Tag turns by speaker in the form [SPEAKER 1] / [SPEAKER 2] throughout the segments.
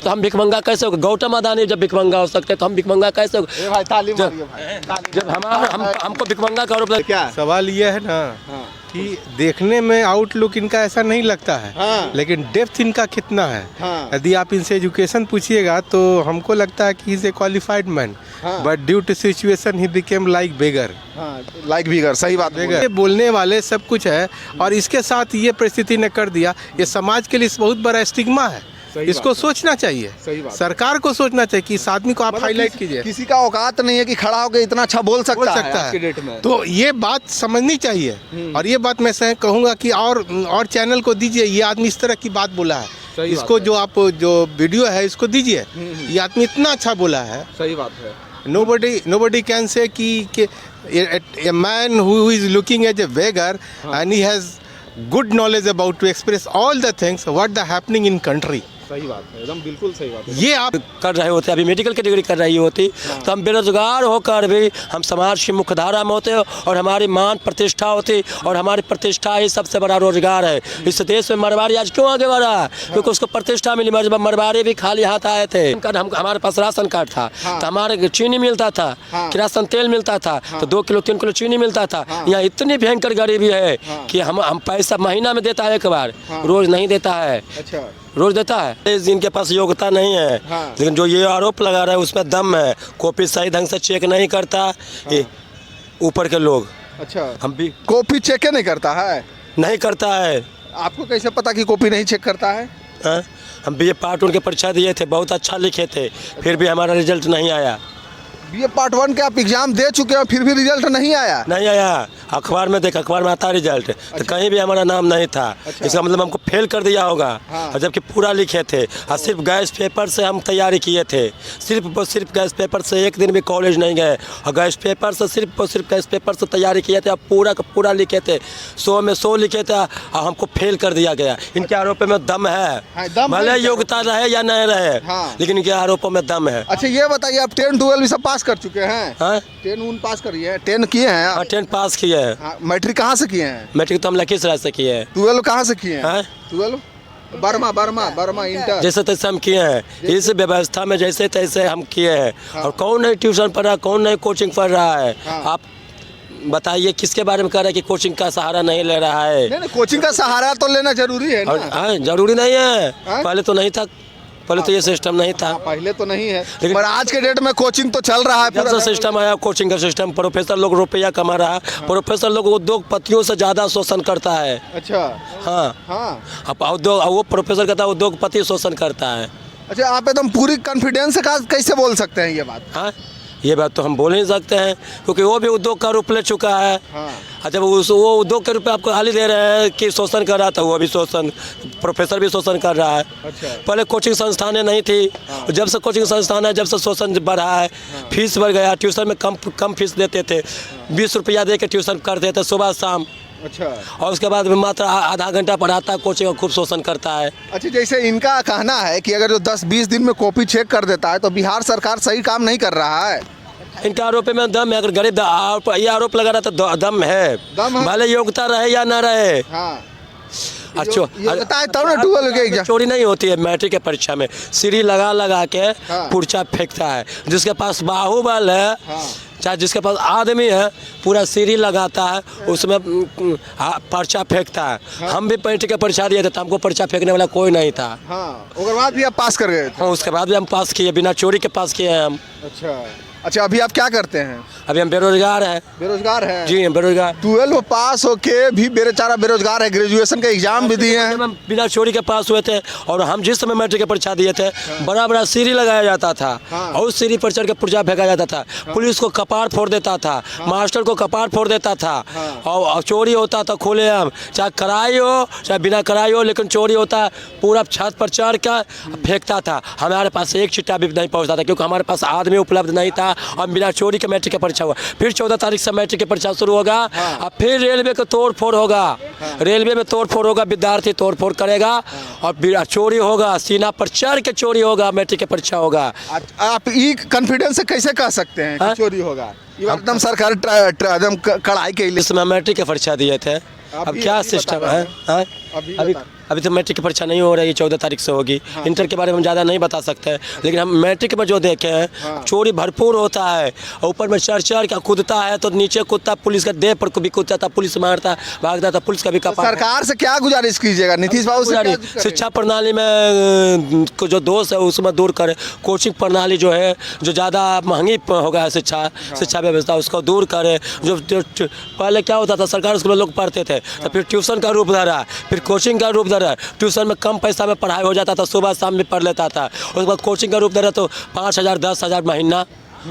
[SPEAKER 1] तो हम भिखमंगा कैसे हो? गौतम अदानी जब भिखमंगा हो सकते तो हम भिखमंगा कैसे हो? जब हमको भिखमंगा का आरोप
[SPEAKER 2] क्या
[SPEAKER 3] सवाल ये है ना कि देखने में आउटलुक इनका ऐसा नहीं लगता है, लेकिन डेप्थ इनका कितना है। यदि आप इनसे एजुकेशन पूछिएगा तो हमको लगता है कि is a qualified man, but due to situation he became like beggar.
[SPEAKER 2] Like bigger, सही बात है।
[SPEAKER 3] ये बोलने वाले सब कुछ है, और इसके साथ ये परिस्थिति ने कर दिया, ये समाज के लिए बहुत बड़ा स्टिग्मा है। इसको सोचना चाहिए, सरकार को सोचना चाहिए कि इस आदमी को आप हाईलाइट कीजिए।
[SPEAKER 2] किसी का औकात नहीं है कि खड़ा होकर इतना अच्छा बोल सकता है आज के डेट में।
[SPEAKER 3] तो ये बात समझनी चाहिए, और ये बात मैं कहूँगा कि और चैनल को दीजिए, ये आदमी इस तरह की बात बोला है, इसको जो आप जो वीडियो है इसको दीजिए, ये आदमी इतना अच्छा बोला है।
[SPEAKER 2] सही बात है।
[SPEAKER 3] Nobody can say कि a man who is looking as a beggar and he has good knowledge about to express all the things what the happening in country.
[SPEAKER 2] सही बात है, एकदम बिल्कुल सही बात है।
[SPEAKER 1] ये आप कर रहे होते, अभी मेडिकल की डिग्री कर रही होती तो हम बेरोजगार होकर भी हम समाज की मुख्य धारा में होते और हमारी मान प्रतिष्ठा होती, और हमारी प्रतिष्ठा ही सबसे बड़ा रोजगार है। इस देश में मरवाड़ी आज क्यों आगे बढ़ा है? क्योंकि उसको प्रतिष्ठा मिली। मरवाड़ी भी खाली हाथ आए थे। हमारे पास राशन कार्ड था तो हमारे चीनी मिलता था, किरासन तेल मिलता था, तो 2 किलो 3 किलो चीनी मिलता था। यहाँ इतनी भयंकर गरीबी है कि हम पैसा महीना में देता है, एक बार, रोज नहीं देता है।
[SPEAKER 2] अच्छा,
[SPEAKER 1] रोज देता है। जिनके पास योग्यता नहीं है, लेकिन जो ये आरोप लगा रहा है उसमें दम है। कॉपी सही ढंग से चेक नहीं करता ऊपर के लोग।
[SPEAKER 2] अच्छा,
[SPEAKER 1] हम भी
[SPEAKER 2] कॉपी चेक नहीं करता है?
[SPEAKER 1] नहीं करता है।
[SPEAKER 2] आपको कैसे पता कि कॉपी नहीं चेक करता है?
[SPEAKER 1] हम BA पार्ट 1 के परीक्षा दिए थे, बहुत अच्छा लिखे थे, फिर भी हमारा रिजल्ट नहीं आया।
[SPEAKER 2] BA पार्ट 1 के आप एग्जाम दे चुके हैं, फिर भी रिजल्ट नहीं आया?
[SPEAKER 1] नहीं आया। अखबार में अखबार में आता रिजल्ट, तो कहीं भी हमारा नाम नहीं था। इसका मतलब हमको फेल कर दिया होगा। और जबकि पूरा लिखे थे, और सिर्फ गैस पेपर से हम तैयारी किए थे। सिर्फ गैस पेपर से एक दिन भी कॉलेज नहीं गए, और गैस पेपर से सिर्फ गैस पेपर से तैयारी किए थे, और पूरा का पूरा लिखे थे। 100 में 100 लिखे थे, और हमको फेल कर दिया गया। इनके आरोपों में दम है, भले योग्यता रहे या नहीं रहे, लेकिन इनके आरोपों में दम है।
[SPEAKER 2] अच्छा, ये बताइए, आप 10 12 सब पास कर चुके हैं? 10 पास करिए, 10 किए हैं?
[SPEAKER 1] 10 पास किए हैं।
[SPEAKER 2] मैट्रिक कहाँ से किए हैं?
[SPEAKER 1] मैट्रिक तो हम लखीसराय से किए हैं।
[SPEAKER 2] 12 कहाँ से किए हैं? 12 बर्मा इंटर
[SPEAKER 1] जैसे तैसे हम किए हैं। इस व्यवस्था में जैसे तैसे हम किए हैं। और कौन नहीं ट्यूशन पढ़ रहा, कौन नहीं कोचिंग पढ़ रहा है? आप बताइए किसके बारे में कह रहे हैं कि कोचिंग का सहारा नहीं ले रहा है?
[SPEAKER 2] नहीं, कोचिंग का सहारा तो लेना जरूरी है ना।
[SPEAKER 1] जरूरी नहीं है, पहले तो नहीं था, पहले तो ये सिस्टम नहीं था।
[SPEAKER 2] पहले तो नहीं है, पर आज के डेट में कोचिंग तो चल रहा है।
[SPEAKER 1] जब से सिस्टम आया कोचिंग का सिस्टम, प्रोफेसर लोग रुपया कमा रहा है। प्रोफेसर लोग उद्योगपतियों से ज़्यादा शोषण करता है।
[SPEAKER 2] अच्छा,
[SPEAKER 1] हाँ। अब वो प्रोफेसर कहता है उद्योगपति शोषण करता है।
[SPEAKER 2] अच्छा, आप एकदम पूरी कॉन्फिडेंस से कैसे बोल सकते हैं ये बात?
[SPEAKER 1] हाँ, ये बात तो हम बोल नहीं सकते हैं, क्योंकि वो भी उद्योग का रूप ले चुका है। जब वो उद्योग के रूप में आपको गाली दे रहे हैं कि शोषण कर रहा था, वो भी शोषण, प्रोफेसर भी शोषण कर रहा है।
[SPEAKER 2] अच्छा।
[SPEAKER 1] पहले कोचिंग संस्थानें नहीं थी, जब से कोचिंग संस्थान है, जब से शोषण बढ़ा है। फीस बढ़ गया, ट्यूशन में कम फीस देते थे, 20 रुपया दे के ट्यूशन करते थे सुबह शाम।
[SPEAKER 2] अच्छा,
[SPEAKER 1] और उसके बाद मात्र आधा घंटा पढ़ाता है कोचिंग, और खूब शोषण करता है। अच्छा,
[SPEAKER 2] जैसे इनका कहना है कि अगर जो 10-20 दिन में कॉपी चेक कर देता है तो बिहार सरकार सही काम नहीं कर रहा है।
[SPEAKER 1] इनका आरोप में दम है। अगर गरीब ये आरोप लगा रहा था, दम है, भले योग्यता रहे या ना रहे। अच्छा, चोरी नहीं होती है मैट्रिक के परीक्षा में। सीढ़ी लगा के पुर्चा फेंकता है। जिसके पास बाहुबल है, चाहे जिसके पास आदमी है, पूरा सीढ़ी लगाता है, उसमें पर्चा फेंकता है। हम भी मैट्रिक के परीक्षा दिए थे, तो हमको पर्चा फेंकने वाला कोई नहीं था।
[SPEAKER 2] उसके बाद भी आप पास कर गए?
[SPEAKER 1] हाँ, उसके बाद भी हम पास किए, बिना चोरी के पास किए हैं हम।
[SPEAKER 2] अच्छा, अभी आप क्या करते हैं?
[SPEAKER 1] अभी हम बेरोजगार हैं।
[SPEAKER 2] बेरोजगार हैं?
[SPEAKER 1] जी, हम बेरोजगार। 12
[SPEAKER 2] पास होके भी बेचारा बेरोजगार है। ग्रेजुएशन का एग्जाम भी दिए हैं।
[SPEAKER 1] हम बिना चोरी के पास हुए थे, और हम जिस समय मैट्रिक की परीक्षा दिए थे, बड़ा सीढ़ी लगाया जाता था, और उस सीढ़ी पर चढ़ के पुर्जा फेंका जाता था। पुलिस को कपार फोड़ देता था, मास्टर को कपार फोड़ देता था, और चोरी होता था खुलेआम, चाहे कराई हो चाहे बिना कराई हो, लेकिन चोरी होता पूरा छत पर चढ़ कर फेंकता था। हमारे पास एक चिट्टा भी नहीं पहुँचता था, क्योंकि हमारे पास आदमी उपलब्ध नहीं था, और बिना चोरी के मैट्रिक की परीक्षा हुआ। फिर 14 तारीख से मैट्रिक की परीक्षा शुरू होगा। अब फिर रेलवे का तोड़ फोड़ होगा, रेलवे में तोड़ फोड़ होगा, विद्यार्थी तोड़ फोड़ करेगा, और चोरी होगा, सीना पर चढ़ के चोरी होगा, मैट्रिक की परीक्षा होगा।
[SPEAKER 2] आप ये कॉन्फिडेंस से कैसे कह सकते हैं कि चोरी होगा? एकदम सरकार एकदम कड़ाई के लिए।
[SPEAKER 1] इसमें मैट्रिक की परीक्षा दिए थे, अब क्या सिस्टम है? अभी तो मैट्रिक की परीक्षा नहीं हो रही है, 14 तारीख से होगी। इंटर के बारे में हम ज़्यादा नहीं बता सकते हैं, लेकिन हम मैट्रिक में जो देखे हैं चोरी भरपूर होता है। ऊपर में चढ़ का कूदता है तो नीचे कूदता, पुलिस का देह पर भी कूदता था, पुलिस मारता भागता था, पुलिस का भी कपाट।
[SPEAKER 2] सरकार से क्या गुजारिश कीजिएगा, नीतीश बाबू से क्या
[SPEAKER 1] शिक्षा प्रणाली में को जो दोष है उसमें दूर करे। कोचिंग प्रणाली जो है जो ज़्यादा महंगी हो गया है शिक्षा व्यवस्था, उसको दूर करे। जो पहले क्या होता था, सरकारी स्कूल में लोग पढ़ते थे तो फिर ट्यूशन का रूप धरा, फिर कोचिंग का रूप धरा। ट्यूशन में कम पैसा में पढ़ाई हो जाता था, सुबह शाम भी पढ़ लेता था। उसके बाद कोचिंग का रूप धरा तो 5,000 10,000 महीना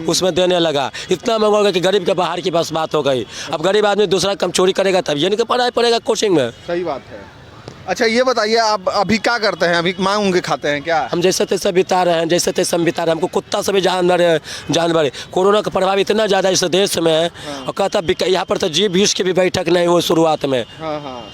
[SPEAKER 1] उसमें देने लगा। इतना महंगा हो गया कि गरीब के बाहर की बस बात हो गई। अब गरीब आदमी दूसरा कम चोरी करेगा तब ये नहीं कि पढ़ाई पड़ेगा कोचिंग में।
[SPEAKER 2] सही बात है। अच्छा ये बताइए, आप अभी क्या करते हैं? अभी मांग के खाते हैं क्या?
[SPEAKER 1] हम जैसे तैसे बिता रहे हैं, जैसे तैसे हम बिता रहे हैं। हमको कुत्ता से भी जानवर है। कोरोना का प्रभाव इतना ज़्यादा इस देश में है और कहता यहाँ पर तो G20 की भी बैठक नहीं हुई शुरुआत में।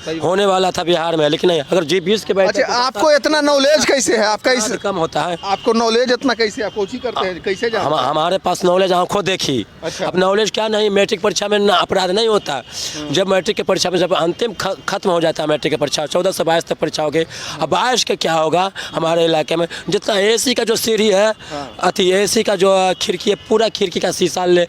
[SPEAKER 2] सही
[SPEAKER 1] होने वाला था बिहार में, लेकिन नहीं, अगर G20 की बैठक।
[SPEAKER 2] अच्छा, आपको इतना नॉलेज कैसे है? आपका इस
[SPEAKER 1] कम होता है।
[SPEAKER 2] आपको नॉलेज इतना कैसे, आप कोचिंग करते हैं, कैसे जानते हैं?
[SPEAKER 1] हमारे पास नॉलेज आंखों देखी।
[SPEAKER 2] अच्छा।
[SPEAKER 1] अब नॉलेज क्या नहीं, मैट्रिक परीक्षा में अपराध नहीं होता। जब मैट्रिक की परीक्षा में जब अंतिम खत्म हो जाता है मैट्रिक की परीक्षा, 14 से 22 तक परीक्षा होगी। अब 22 का क्या होगा हमारे इलाके में, जितना एसी का जो सीढ़ी है, अति एसी का जो खिड़की है, पूरा खिड़की का शीशा ले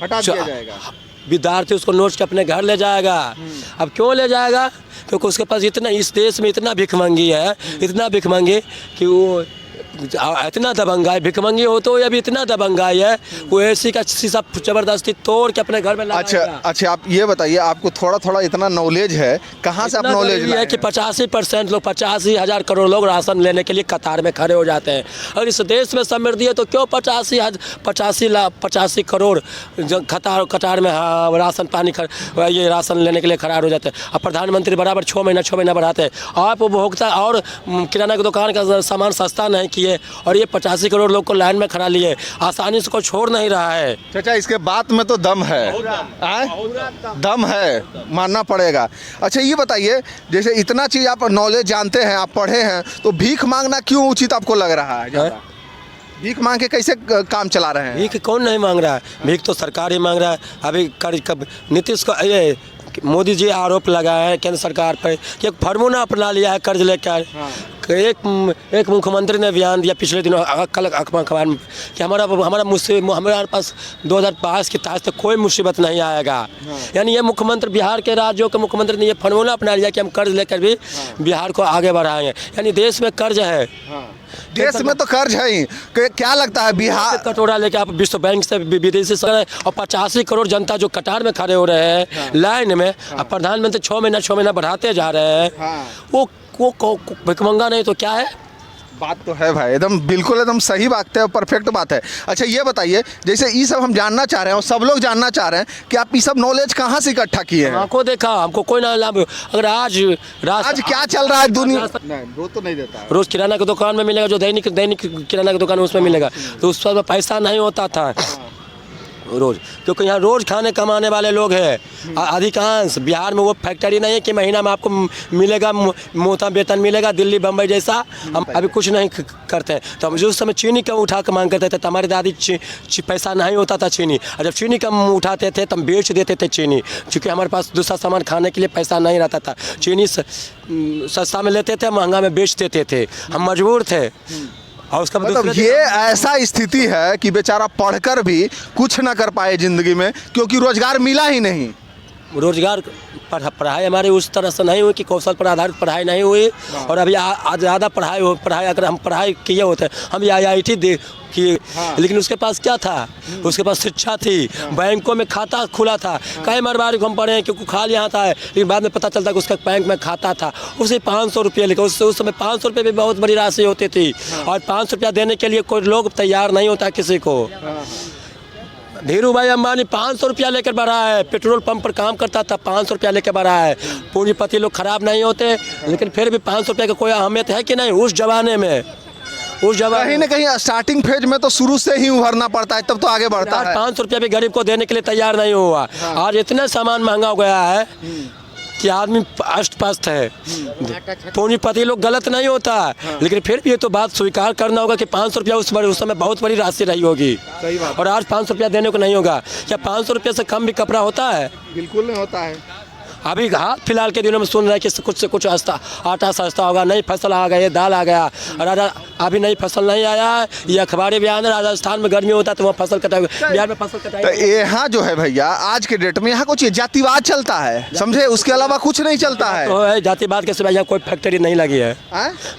[SPEAKER 2] हटा दिया जाएगा।
[SPEAKER 1] विद्यार्थी उसको नोच के अपने घर ले जाएगा। अब क्यों ले जाएगा? क्योंकि उसके पास इतना, इस देश में इतना भिखमंगी है, इतना भिखमंगी कि वो इतना दबंगाई भिखमंगी हो तो अभी इतना दबंगाई है, वो एसी का शीशा जबरदस्ती तोड़ के अपने घर में लगाएगा।
[SPEAKER 2] अच्छा आप ये बताइए, आपको थोड़ा थोड़ा इतना नॉलेज है, कहाँ से आप नॉलेज
[SPEAKER 1] है कि 85% लोग, 85,000 करोड़ लोग राशन लेने के लिए कतार में खड़े हो जाते हैं। और इस देश में समृद्धि है तो क्यों 85 करोड़ कतार में राशन पानी ये राशन लेने के लिए खड़ा हो जाते हैं। अब प्रधानमंत्री बराबर 6 महीना बढ़ाते हैं। आप उपभोक्ता और किराना की दुकान का सामान सस्ता नहीं किए और ये 85 करोड़ लोग को लाइन में खड़ा लिए, आसानी से कोई छोड़ नहीं रहा है।
[SPEAKER 2] चाचा इसके बात में तो दम है, दम है, मानना पड़ेगा। अच्छा ये बताइए, जैसे इतना चीज़ आप नॉलेज जानते हैं, आप पढ़े हैं, तो भीख मांगना क्यों उचित आपको लग रहा है? ज़्यादा भीख मांग के कैसे काम चला रहे हैं?
[SPEAKER 1] भीख कौन नहीं मांग रहा है? भीख तो सरकार ही मांग रहा है। अभी नीतीश को ये मोदी जी आरोप लगाया है केंद्र सरकार पर कि एक फार्मूला अपना लिया है कर्ज लेकर। एक मुख्यमंत्री ने बयान दिया पिछले दिनों, कल अखबार में, कि हमारे पास 2022 की तारीख तक कोई मुसीबत नहीं आएगा। यानी ये मुख्यमंत्री, बिहार के राज्यों के मुख्यमंत्री ने ये फार्मूला अपना लिया कि हम कर्ज लेकर भी बिहार को आगे बढ़ाएंगे। यानी देश में कर्ज है,
[SPEAKER 2] देश में तो कर्ज है ही। क्या लगता है बिहार
[SPEAKER 1] कटोरा लेके आप विश्व बैंक से विदेशी से, और 85 करोड़ जनता जो कतार में खड़े हो रहे हैं लाइन में, अब प्रधानमंत्री 6 महीना बढ़ाते जा रहे हैं। वो भिखमंगा नहीं तो क्या है?
[SPEAKER 2] बात तो है भाई, एकदम बिल्कुल एकदम सही बात है, परफेक्ट बात है। अच्छा ये बताइए, जैसे ये सब हम जानना चाह रहे हैं और सब लोग जानना चाह रहे हैं कि आप ये सब नॉलेज कहाँ से इकट्ठा किए हैं?
[SPEAKER 1] आंखों देखा, हमको कोई ना लाभ। अगर आज
[SPEAKER 2] क्या चल रहा है दुनिया, रोज तो नहीं देता है।
[SPEAKER 1] रोज किराना की दुकान में मिलेगा, जो दैनिक किराना की दुकान उसमें मिलेगा, तो उस पर पैसा नहीं होता था रोज, क्योंकि यहाँ रोज खाने कमाने वाले लोग हैं अधिकांश। बिहार में वो फैक्ट्री नहीं है कि महीना में आपको मिलेगा मोटा वेतन मिलेगा दिल्ली बम्बई जैसा। हम अभी कुछ नहीं करते हैं। तो हम जो उस समय चीनी कम उठा के मांग करते थे तो हमारी दादी पैसा नहीं होता था चीनी, और जब चीनी कम उठाते थे तो हम बेच देते थे चीनी, क्योंकि हमारे पास दूसरा सामान खाने के लिए पैसा नहीं रहता था। चीनी सस्ता में लेते थे, महंगा में बेच देते थे, हम मजबूर थे। और उसका
[SPEAKER 2] मतलब ये ऐसा स्थिति है कि बेचारा पढ़कर भी कुछ ना कर पाए जिंदगी में, क्योंकि रोजगार मिला ही नहीं।
[SPEAKER 1] रोजगार पढ़ाई हमारी उस तरह से नहीं हुई कि कौशल पर आधारित पढ़ाई नहीं हुई। और अभी ज़्यादा पढ़ाई अगर हम पढ़ाई किए होते, हम IIT किए, लेकिन उसके पास क्या था? उसके पास शिक्षा थी, बैंकों में खाता खुला था। कई मरवारी हम पढ़े हैं क्योंकि खाली यहाँ था, लेकिन बाद में पता चलता कि उसका बैंक में खाता था। उसे 500 रुपये लिखा, उस समय 500 रुपये भी बहुत बड़ी राशि होती थी, और 500 रुपया देने के लिए कोई लोग तैयार नहीं होता किसी को। धीरू भाई अंबानी 500 रुपया लेकर बढ़ा है, पेट्रोल पंप पर काम करता था, 500 रुपया लेकर बढ़ा है। पूंजीपति लोग खराब नहीं होते, लेकिन फिर भी 500 रुपये का कोई अहमियत है कि नहीं उस जमाने में?
[SPEAKER 2] कहीं ना कहीं स्टार्टिंग फेज में तो शुरू से ही उभरना पड़ता है, तब तो आगे बढ़ता है।
[SPEAKER 1] 500 रुपया भी गरीब को देने के लिए तैयार नहीं हुआ। आज इतना सामान महंगा हो गया है कि आदमी अष्टपष्ट है। पूंजीपति लोग गलत नहीं होता, लेकिन फिर भी ये तो बात स्वीकार करना होगा कि 500 रुपया उस समय बहुत बड़ी राशि रही होगी, और आज 500 रुपया देने को नहीं होगा। क्या 500 रुपये से कम भी कपड़ा होता है?
[SPEAKER 2] बिल्कुल नहीं होता है।
[SPEAKER 1] अभी हाल फिलहाल के दिनों में सुन रहे हैं कि कुछ से कुछ आटा सस्ता होगा, नई फसल आ गई, दाल आ गया। और अभी नई फसल नहीं आया है, ये अखबारी बयान है। राजस्थान में गर्मी होता है तो वहाँ फसल कटाई, बिहार में फसल कटाई।
[SPEAKER 2] तो यहाँ जो है भैया आज के डेट में यहाँ कुछ जातिवाद चलता है, समझे, उसके अलावा कुछ नहीं चलता है।
[SPEAKER 1] तो है जातिवाद के सिवाय यहाँ कोई फैक्ट्री नहीं लगी है।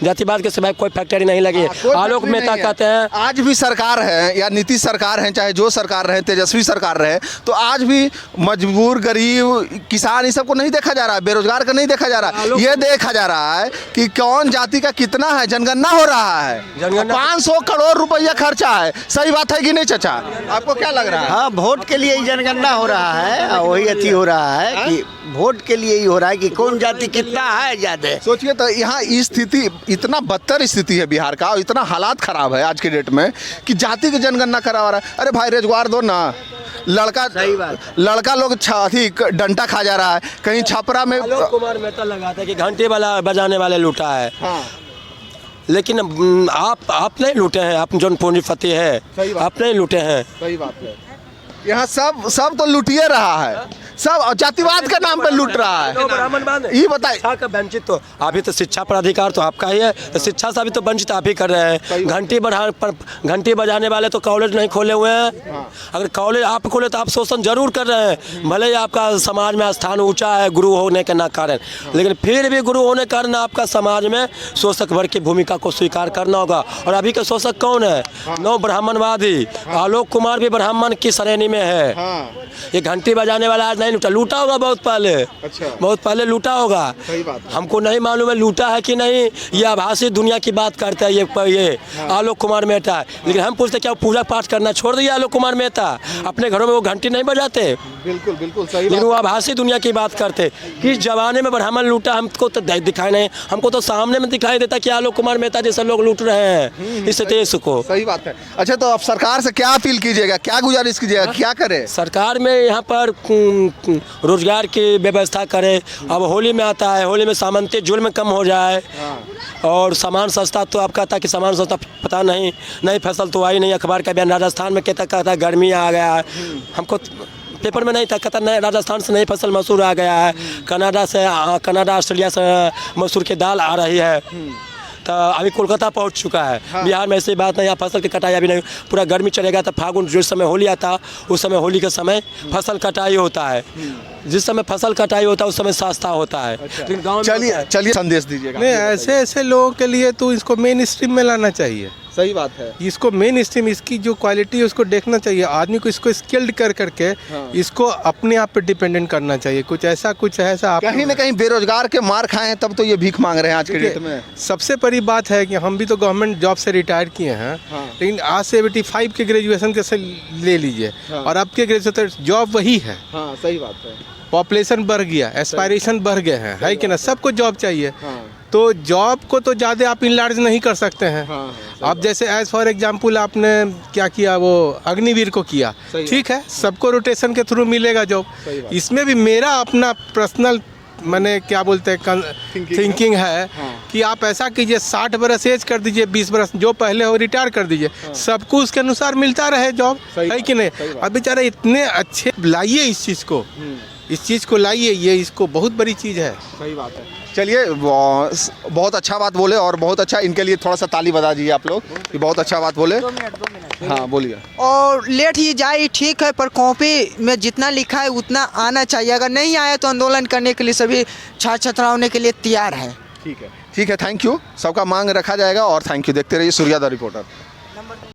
[SPEAKER 1] जातिवाद के सिवाय कोई फैक्ट्री नहीं लगी है। आलोक मेहता कहते हैं
[SPEAKER 2] आज भी सरकार है या नीतीश सरकार है, चाहे जो सरकार रहे, तेजस्वी सरकार रहे, तो आज भी मजबूर, गरीब, किसान, इन सबको नहीं देखा जा रहा है, बेरोजगार का नहीं देखा जा रहा है। ये देखा जा रहा है कि कौन जाति का कितना है। जनगणना हो रहा है, 500 करोड़ रुपया खर्चा है। सही बात है कि नहीं चाचा, आपको क्या लग रहा है?
[SPEAKER 4] हाँ, वोट के लिए ही जनगणना हो रहा है, वही अति हो रहा है कि वोट के लिए ही हो रहा है कि कौन जाति कितना है ज्यादा।
[SPEAKER 2] सोचिए तो यहाँ स्थिति, इतना बदतर स्थिति है बिहार का और इतना हालात खराब है आज के डेट में कि जाति की जनगणना करवा रहा है। अरे भाई रोजगार दो ना, लड़का लोग डंटा खा जा रहा है। कहीं छपरा में
[SPEAKER 1] आलोक कुमार मेहता लगाता है कि घंटे बजाने वाले लूटा है।
[SPEAKER 2] हाँ।
[SPEAKER 1] लेकिन आप नहीं लूटे हैं, आप जो पूंजीपति है आप नहीं लूटे हैं।
[SPEAKER 2] सही बात है। यहाँ सब तो लूटिए रहा है, सब जातिवाद के नाम पे लूट रहा है। ये बताइए,
[SPEAKER 1] शिक्षा का वंचित तो अभी तो शिक्षा पर अधिकार तो आपका ही है, तो शिक्षा से अभी तो वंचित आप ही कर रहे हैं। घंटी बजाने वाले तो कॉलेज नहीं खोले हुए हैं। अगर कॉलेज आप खोले तो आप शोषण जरूर कर रहे हैं। भले ही आपका समाज में स्थान ऊंचा है गुरु होने के ना कारण, लेकिन फिर भी गुरु होने के कारण आपका समाज में शोषक वर्ग की भूमिका को स्वीकार करना होगा। और अभी के शोषक कौन है? नौ ब्राह्मणवादी। आलोक कुमार भी ब्राह्मण की श्रेणी में है। ये घंटी बजाने वाला आज नहीं लूटा होगा बहुत पहले। अच्छा। बहुत पहले लूटा होगा।
[SPEAKER 2] सही बात है।
[SPEAKER 1] हमको नहीं मालूम है लूटा है कि नहीं, ये आभासी दुनिया की बात करता है ये आलोक कुमार मेहता। लेकिन हम पूछते क्या पूजा पाठ करना छोड़ दिया आलोक कुमार मेहता? अपने घरों में वो घंटी नहीं बजाते?
[SPEAKER 2] बिल्कुल बिल्कुल सही।
[SPEAKER 1] लेकिन वो आभासी दुनिया की बात करते। किस जमाने में ब्राह्मण लूटा हमको तो दिखाई नहीं, हमको तो सामने में दिखाई देता कि आलोक कुमार मेहता जैसे लोग लूट रहे हैं इस देश को।
[SPEAKER 2] सही बात है। अच्छा, तो आप सरकार से क्या अपील कीजिएगा, क्या गुजारिश कीजिएगा, क्या करे
[SPEAKER 1] सरकार में? यहाँ पर रोजगार की व्यवस्था करे। अब होली में आता है, होली में सामंती जुल्म कम हो जाए और सामान सस्ता। तो आप कहता कि सामान सस्ता, पता नहीं नई फसल तो आई नहीं। अखबार का बयान राजस्थान में कहता गर्मी आ गया है, हमको पेपर में नहीं था, कहता नए राजस्थान से नई फसल मसूर आ गया है। कनाडा ऑस्ट्रेलिया से मसूर की दाल आ रही है। तो अभी कोलकाता पहुंच चुका है। हाँ। बिहार में ऐसी बात नहीं, यहाँ फसल की कटाई अभी नहीं। पूरा गर्मी चलेगा तो फागुन जिस समय होली आता उस समय होली के समय फसल कटाई होता है। जिस समय फसल कटाई होता है उस समय सस्ता होता है। लेकिन गाँव में
[SPEAKER 2] चलिए संदेश दीजिएगा।
[SPEAKER 3] नहीं, ऐसे लोगों के लिए तो इसको मेन स्ट्रीम में लाना चाहिए।
[SPEAKER 2] सही बात है।
[SPEAKER 3] इसको मेन स्ट्रीम, इसकी जो क्वालिटी है उसको देखना चाहिए। आदमी को इसको स्किल्ड करके इसको अपने आप पे डिपेंडेंट करना चाहिए। कुछ ऐसा
[SPEAKER 2] कहीं ना कहीं बेरोजगार के मार खाए हैं तब तो ये भीख मांग रहे हैं आज के डेट में।
[SPEAKER 3] सबसे बड़ी बात है कि हम भी तो गवर्नमेंट जॉब से रिटायर किए हैं। लेकिन आज से 85 के ग्रेजुएशन कैसे ले लीजिए और अब के ग्रेजुएशन जॉब वही है।
[SPEAKER 2] सही बात है।
[SPEAKER 3] पॉपुलेशन बढ़ गया, एस्पायरेशन बढ़ गए हैं, है कि ना? सबको जॉब चाहिए। तो जॉब को तो ज़्यादा आप इनलार्ज नहीं कर सकते हैं। अब जैसे एज फॉर एग्जांपल आपने क्या किया, वो अग्निवीर को किया, ठीक है, सबको रोटेशन के थ्रू मिलेगा जॉब। इसमें भी मेरा अपना पर्सनल मैंने क्या बोलते हैं थिंकिंग है कि आप ऐसा कीजिए 60 बरस एज कर दीजिए, 20 बरस जो पहले हो रिटायर कर दीजिए। सबको उसके अनुसार मिलता रहे जॉब, है कि नहीं? अब बेचारे इतने अच्छे लाइए इस चीज़ को लाइए, ये इसको बहुत बड़ी चीज़ है।
[SPEAKER 2] सही बात है। चलिए, बहुत अच्छा बात बोले और बहुत अच्छा, इनके लिए थोड़ा सा ताली बजा दीजिए आप लोग कि बहुत अच्छा बात बोले। 2 मिनट। हाँ बोलिए।
[SPEAKER 5] और लेट ही जाए ठीक है, पर कॉपी में जितना लिखा है उतना आना चाहिए। अगर नहीं आया तो आंदोलन करने के लिए सभी छात्र छात्राओं के लिए तैयार है।
[SPEAKER 2] ठीक है, थैंक यू। सबका मांग रखा जाएगा और थैंक यू। देखते रहिए सूर्या द रिपोर्टर।